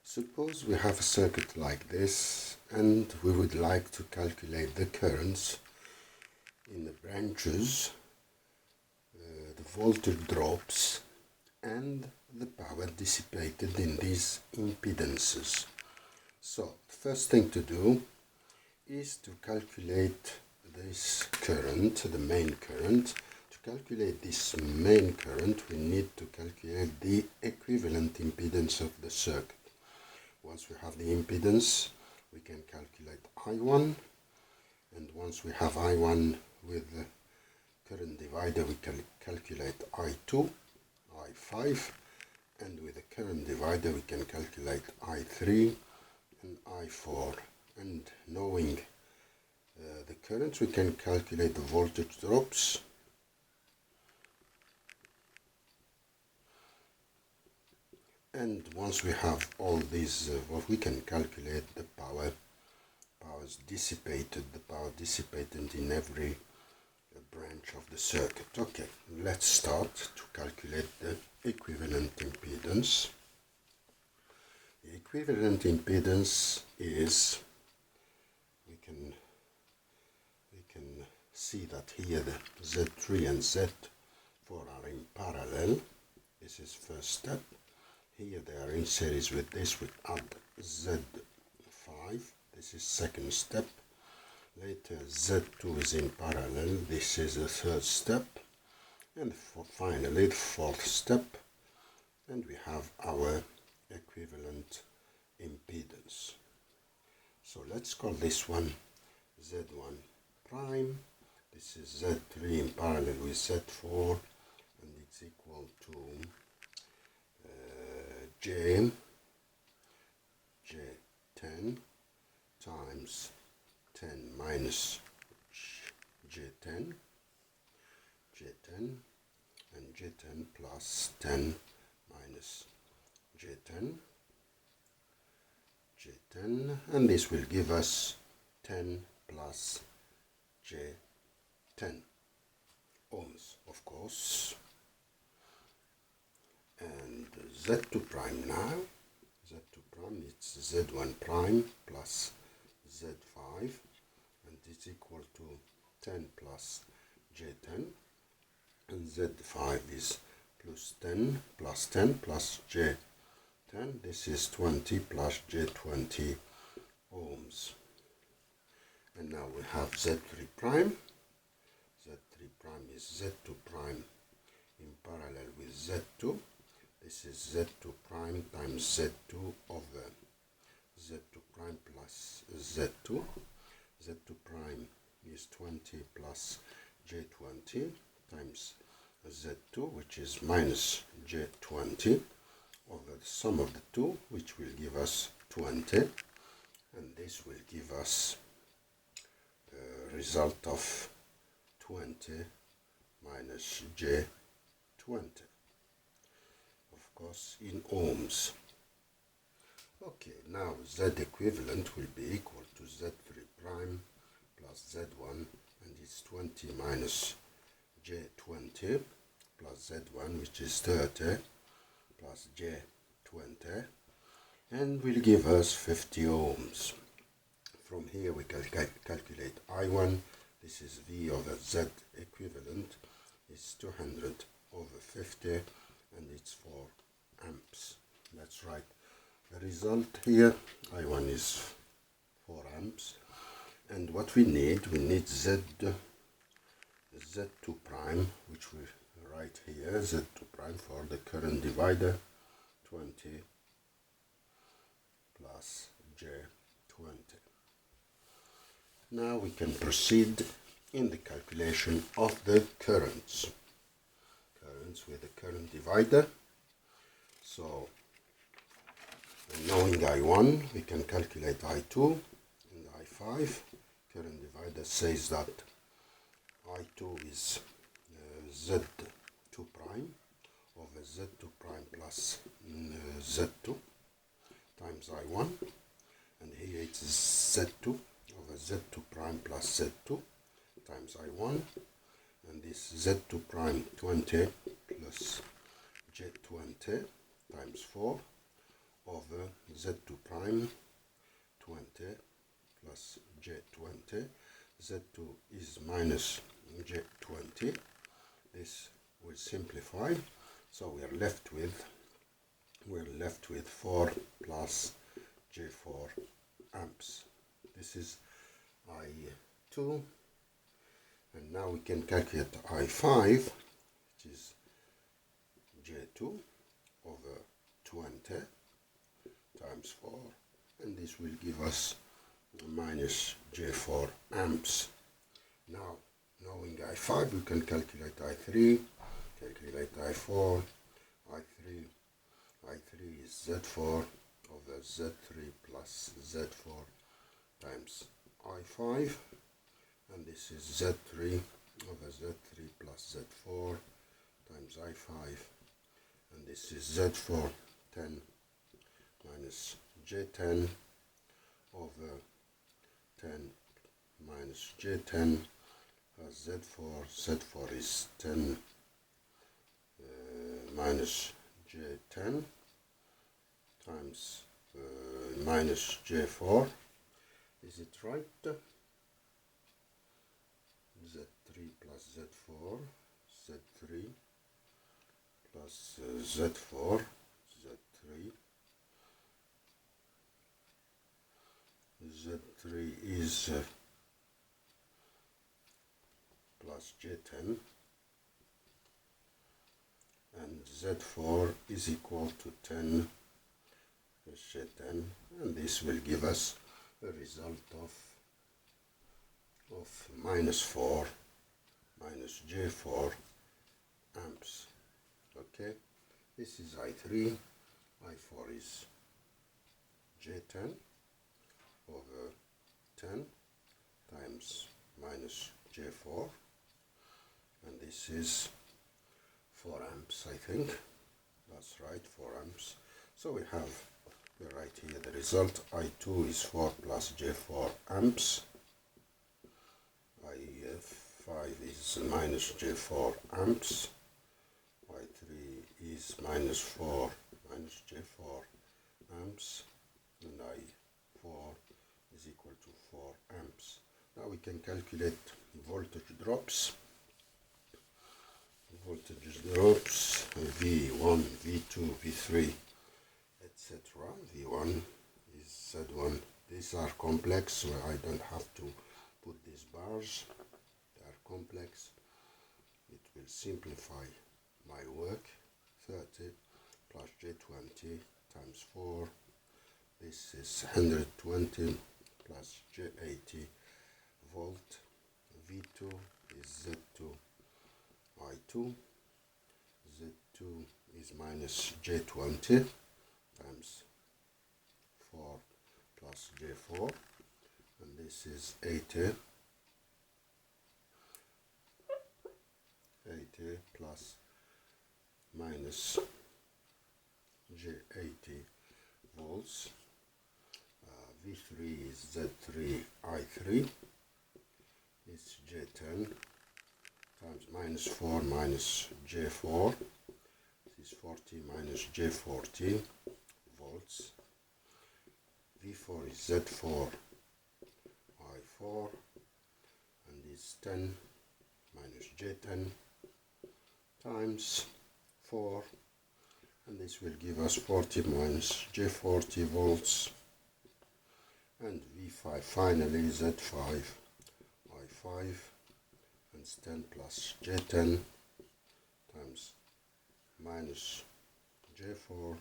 Suppose we have a circuit like this and we would like to calculate the currents in the branches, the voltage drops and the power dissipated in these impedances. So the first thing to do is to calculate this current, the main current. To calculate this main current, we need to calculate the equivalent impedance of the circuit. Once we have the impedance, we can calculate I1, and once we have I1 with the current divider, we can calculate I2, I5, and with the current divider, we can calculate I3 and I4. And knowing the currents, we can calculate the voltage drops. And once we have all these, we can calculate the powers dissipated, in every branch of the circuit. Okay, let's start to calculate the equivalent impedance. The equivalent impedance is, we can see that here the Z3 and Z4 are in parallel. This is first step. Here they are in series with this, we add Z5, this is second step. Later Z2 is in parallel, this is the third step. And finally the fourth step. And we have our equivalent impedance. So let's call this one Z1 prime. This is Z3 in parallel with Z4, and it's equal to J10 times 10 minus J10, and J10 plus 10 minus J10, and this will give us 10 plus J10 ohms, of course. And Z2 prime now, Z2 prime, it's Z1 prime plus Z5, and it's equal to 10 plus J10, and Z5 is plus 10 plus J10, this is 20 plus J20 ohms. And now we have Z3 prime. Z3 prime is Z2 prime in parallel with Z2. This is Z2 prime times Z2 over Z2 prime plus Z2. Z2 prime is 20 plus J20 times Z2, which is minus J20, over the sum of the two, which will give us 20. And this will give us a result of 20 minus J20. Of course, in ohms. Okay, now Z equivalent will be equal to Z3 prime plus Z1, and it's 20 minus J20 plus Z1, which is 30, plus J20, and will give us 50 ohms. From here we can calculate I1. This is V over Z equivalent, is 200 over 50, and it's 4 amps. That's right. The result here, I1 is 4 amps. And what we need Z2 prime, which we write here, Z2 prime for the current divider, 20 plus J20. Now we can proceed in the calculation of the currents with the current divider. So, knowing I1, we can calculate I2 and I5. Current divider says that I2 is Z2 prime over Z2 prime plus Z2 times I1, and here it's Z2 over Z2 prime plus Z2 times I1, and this Z2 prime 20 plus J20 times 4 z2 prime 20 plus j20. z2 is minus j20. This will simplify, so we're left with 4 plus j4 amps. This is I2, and now we can calculate I5, which is j2 over 20 times 4, and this will give us minus j4 amps. Now, knowing I5, we can calculate I3, calculate I4. I3 is Z4 over Z3 plus Z4 times I5, and this is Z3 over Z3 plus Z4 times I5, and this is Z4 10 minus J10 over 10 minus J10 plus Z4 is 10 minus J10 times minus J4. Is it right? Z3 plus Z4, Z3 plus Z4, Z3 is plus J10, and Z4 is equal to 10 plus J10, and this will give us a result of minus 4 minus J4 amps. Okay, this is I3, I4 is J10 over 10 times minus J4, and this is 4 amps, I think. That's right, 4 amps. So we write here the result. I2 is 4 plus J4 amps. I5 is minus J4 amps. I3 is minus 4 minus J4 amps, and I4 is equal to 4 amps. Now we can calculate voltage drops. Voltage drops V1, V2, V3, etc. V1 is Z1. These are complex, so I don't have to put these bars. They are complex. It will simplify my work. 30 plus J20 times 4. This is 120 plus J80 volt. V2 is Z2 I2. Z2 is minus J20 times 4 plus J4, and this is 80 plus minus J80 volts. V3 is Z3 I3. It's J10 times minus 4 minus J4. This is 40 minus J40 volts. V4 is Z4 I4, and it's 10 minus J10 times 4, and this will give us 40 minus J40 volts. And V5 finally Z5 I5, and it's 10 plus J10 times minus J4,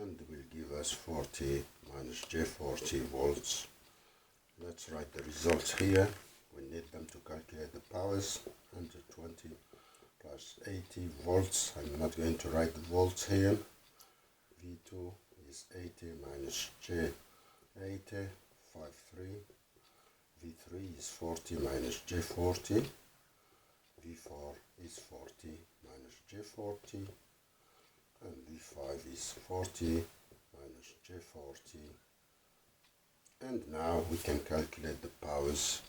and will give us 40 minus J40 volts. Let's write the results here. We need them to calculate the powers. 120 plus 80 volts. I'm not going to write the volts here. V2 is 80 minus J80, 53. V3 is 40 minus J40. V4 is 40 minus J40. And V5 is 40 minus J40. And now we can calculate the powers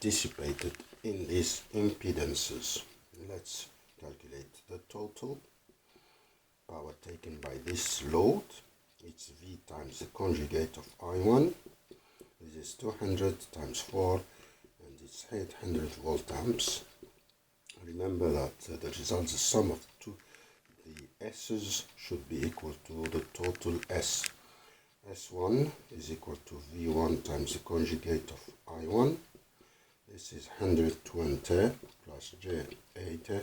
dissipated in these impedances. Let's calculate the total. power taken by this load. It's V times the conjugate of I1. This is 200 times 4, and it's 800 volt amps. Remember that the result, the sum of the S's should be equal to the total S. S1 is equal to V1 times the conjugate of I1. This is 120 plus J80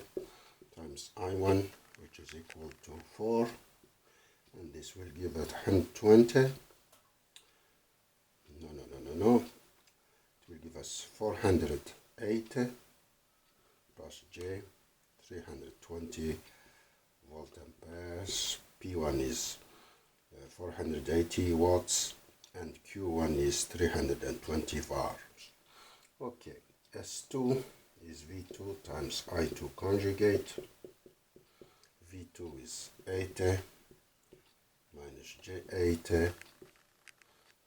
times I1, which is equal to 4. And this will give it 120. No. It will give us 480 plus J, 320 volt amperes. P1 is 480 watts and Q1 is 320 vars. Okay, S2 is V2 times I2 conjugate. V2 is 80 minus J80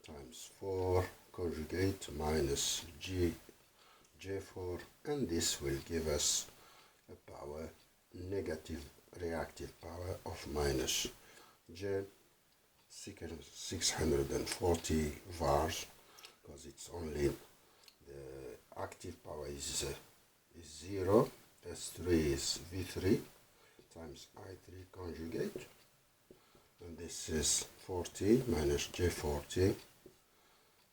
times 4 conjugate minus J4, and this will give us a power, negative reactive power of minus J 640 vars, because it's only the active power is 0. S3 is V3 times I3 conjugate, and this is 40 minus J40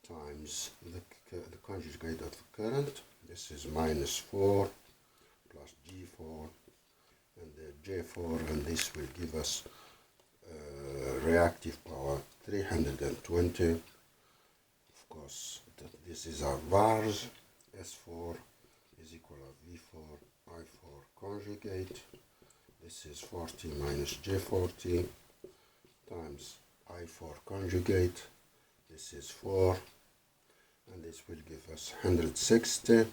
times the conjugate of the current. This is minus 4 plus G4 and the J4, and this will give us reactive power 320. Of course, this is our vars. S4 is equal to V4 I4 conjugate. This is 40 minus J40 times I4 conjugate. This is 4, and this will give us 160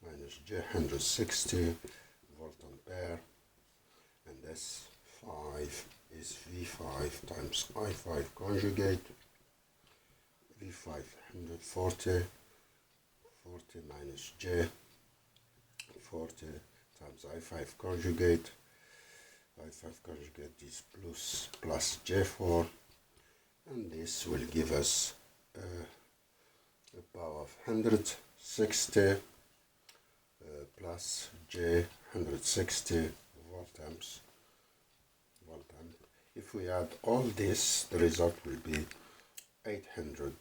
minus J160 volt ampere, and S5 is V5 times I5 conjugate. V5 140, 40 minus J40 times I5 conjugate. I5 conjugate is plus J4, and this will give us a power of 160 plus J160 volt amps. If we add all this, the result will be 800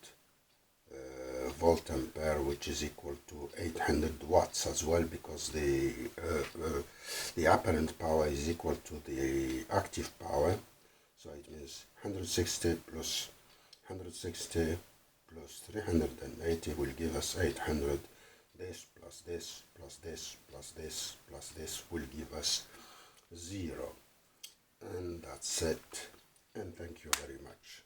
volt ampere, which is equal to 800 watts as well, because the apparent power is equal to the active power. So it means 160 plus 380 will give us 800. This plus this plus this plus this plus this will give us 0. And that's it. And thank you very much.